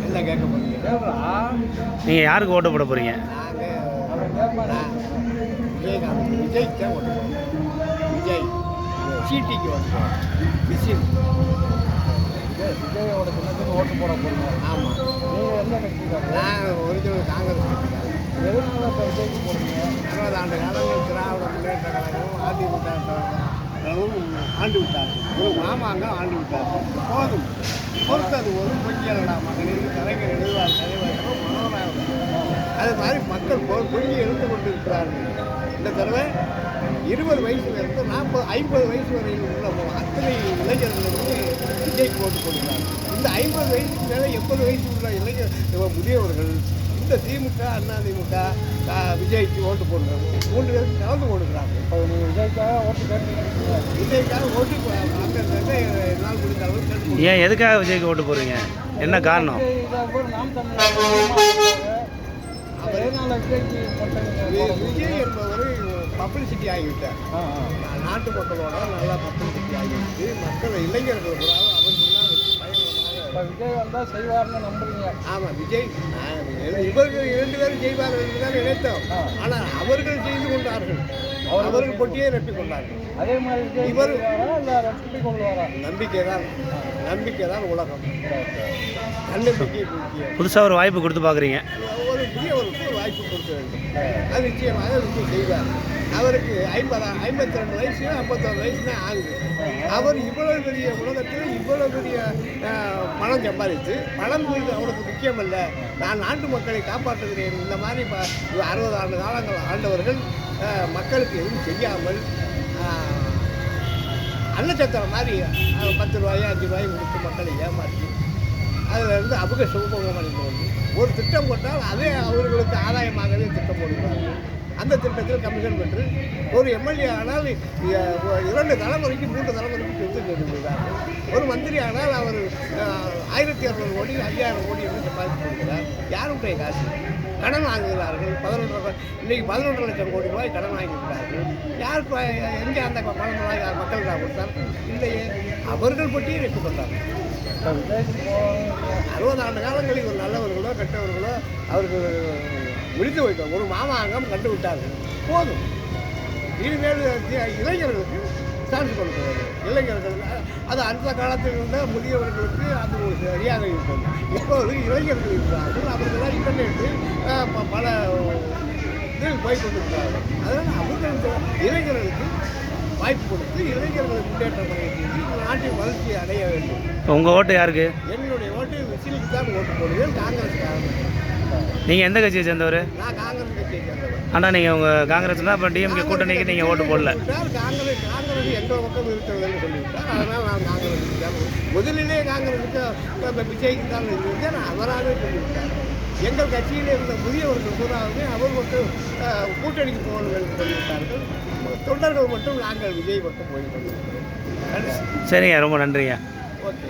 எல்லாம் கேட்க போகிறீங்க. நீங்கள் யாருக்கு ஓட்டு போட போகிறீங்க? விஜயகாந்த் விஜய்க்கு தான் ஓட்டு போடுவோம். விஜய் சீட்டிக்கு ஓட்டு மிஷின் விஜயோட சின்னத்துக்கு ஓட்டு போட போகிறீங்க. ஆமாம். நீங்கள் எந்த கட்சிக்காரங்க? நான் ஒரிஜினல் காங்கிரஸ் கட்சிக்காரங்க. எதனால இப்போ விஜய்க்கு போடுறீங்க? 60 ஆண்டு காலங்கள் திராவிட முன்னேற்ற கழகமும் அதிமுக ஆண்டு விட்டார்கள். ஒரு மாமாங்கம் ஆண்டு விட்டார்கள். போதும் பொறுத்தது ஒரு பொங்கியலடா மகனின் கலைஞர் எழுதுவார் தலைவர்களும் மனோராயம். அது மாதிரி மக்கள் பொங்கி எழுந்து கொண்டு இருக்கிறார்கள். இந்த தடவை 20 வயசுலேருந்து 50 வயசு வரையில் உள்ள அத்தனை இளைஞர்களுக்கு விஜய்க்கு ஓட்டு போடுகிறார்கள். இந்த 50 வயசுக்கு மேலே 80 வயசு உள்ள இளைஞர் முதியவர்கள் இந்த திமுக அதிமுக விஜய்க்கு ஓட்டு போடுறாங்க. 3 பேருக்கு கலந்து போடுகிறாங்க. இப்போ நீங்கள் விஜய்க்காக ஓட்டு கேட்டு விஜய்க்காக ஓட்டு அங்கே நாள் முடிந்த அளவுக்கு கேட்டு. ஏன் எதுக்காக விஜய்க்கு ஓட்டு போடுறீங்க? என்ன காரணம்? விஜய் என்பவர் பப்ளிசிட்டி ஆகிவிட்டார். நாட்டு மக்களோட நல்லா பப்ளிசிட்டி ஆகிவிட்டு மக்கள் இளைஞர்கள் கூட அவர் முன்னால் விஜய் வந்தால் செய்வார்னு நம்புறீங்க? ஆமாம், விஜய் இவர்கள் 2 பேரும் செய்வார்கள் என்று தான் நினைத்தோம். ஆனால் அவர்கள் செய்து கொண்டார்கள். அவர்கள் பொட்டியை ரப்பிக் கொண்டார்கள். அதே மாதிரி இவர் ரப்பிக் கொள்வாரா? நம்பிக்கை தான் உலகம். தன்னம்பிக்கை புதுசாக ஒரு வாய்ப்பு கொடுத்து பார்க்குறீங்க. ஒரு புதியவருக்கு ஒரு வாய்ப்பு கொடுக்க வேண்டும். அது நிச்சயமாக செய்வார். அவருக்கு 52 வயசு 51 வயசுனா ஆகுது. அவர் இவ்வளவு பெரிய உலகத்தில் இவ்வளவு பெரிய பணம் சம்பாதித்து பணம் அவருக்கு முக்கியம் அல்ல. நான் நாட்டு மக்களை காப்பாற்றுகிறேன். இந்த மாதிரி 60 ஆண்டு காலங்கள் ஆண்டவர்கள் மக்களுக்கு எதுவும் செய்யாமல் அன்னச்சத்திரம் மாதிரி 10 ரூபாயோ 5 ரூபாயை கொடுத்து மக்களை ஏமாற்றி அதிலிருந்து அவங்க சுகபோகம் அடைந்து கொண்டு ஒரு திட்டம் போட்டால் அதே அவர்களுக்கு ஆதாயமாகவே திட்டம் போடுகிறார்கள். அந்த திட்டத்தில் கமிஷன் பெற்று ஒரு எம்எல்ஏ ஆனால் 2 தலைமுறைக்கு 3 தலைமுறைக்கு சொத்து கேட்டுக்கிறார்கள். ஒரு மந்திரி ஆனால் அவர் 1200 கோடி 5000 கோடி என்று சம்பாதித்து கொடுக்கிறார். யாருடைய காசு? கடன் வாங்குகிறார்கள். 11 லட்சம் கோடி ரூபாய் கடன் வாங்கியிருக்கிறார்கள். யாருக்கு எங்கே அந்த பணம் மக்கள் தான் கொடுத்தார்? இல்லையே, அவர்கள் பற்றியே எடுத்துக் கொண்டார்கள். 60 ஆண்டு காலங்களில் ஒரு நல்லவர்களோ கெட்டவர்களோ அவர்கள் முடித்து வைத்தோம். ஒரு மாமாங்கம் கண்டு விட்டார்கள். போதும். இனிமேல் இளைஞர்களுக்கு சான்ஸ் கொடுக்கிறது. இளைஞர்கள் அது அந்த காலத்தில் இருந்த முதியவர்களுக்கு அது ஒரு சரியாக இருந்தது. இப்போது இளைஞர்கள் இருக்கிறார்கள். அவர்களெல்லாம் இன்டர்நெட்டு பல இதில் போய் கொண்டிருக்கிறார்கள். அதனால் அவர்களுக்கு இளைஞர்களுக்கு வாய்ப்பு கொடுத்து இளைஞர்கள் முன்னேற்றம் அடைய செய்து நாட்டின் வளர்ச்சியை அடைய வேண்டும். உங்கள் ஓட்டு யாருக்கு? என்னுடைய ஓட்டு விசிலுக்கு தான் ஓட்டு போடுவேன். காங்கிரஸ்காரங்க. நீங்கள் எந்த கட்சியை சேர்ந்தவர்? நான் காங்கிரஸ் கட்சியை சேர்ந்தவர். ஆனால் நீங்கள் உங்கள் காங்கிரஸ்னால் இப்போ டிஎம்கே கூட்டணிக்கு நீங்கள் ஓட்டு போடல. காங்கிரஸ் எந்த பக்கம் இருக்கிறதுன்னு சொல்லிவிட்டார். அதனால் நான் காங்கிரஸுக்கு தான் முதலிலே காங்கிரஸுக்கு விஜய்க்கு தான் இருந்தது. நான் அவராகவே சொல்லிவிட்டார். எங்கள் கட்சியில் இருந்த முதியவர்கள் பூராவுமே அவர் மட்டும் கூட்டணிக்கு போகணும் என்று சொல்லிவிட்டார்கள். தொண்டர்கள் மட்டும் நாங்கள் விஜய் மட்டும் போய் கொண்டிருக்கிறோம். சரிங்க, ரொம்ப நன்றிங்க. ஓகே.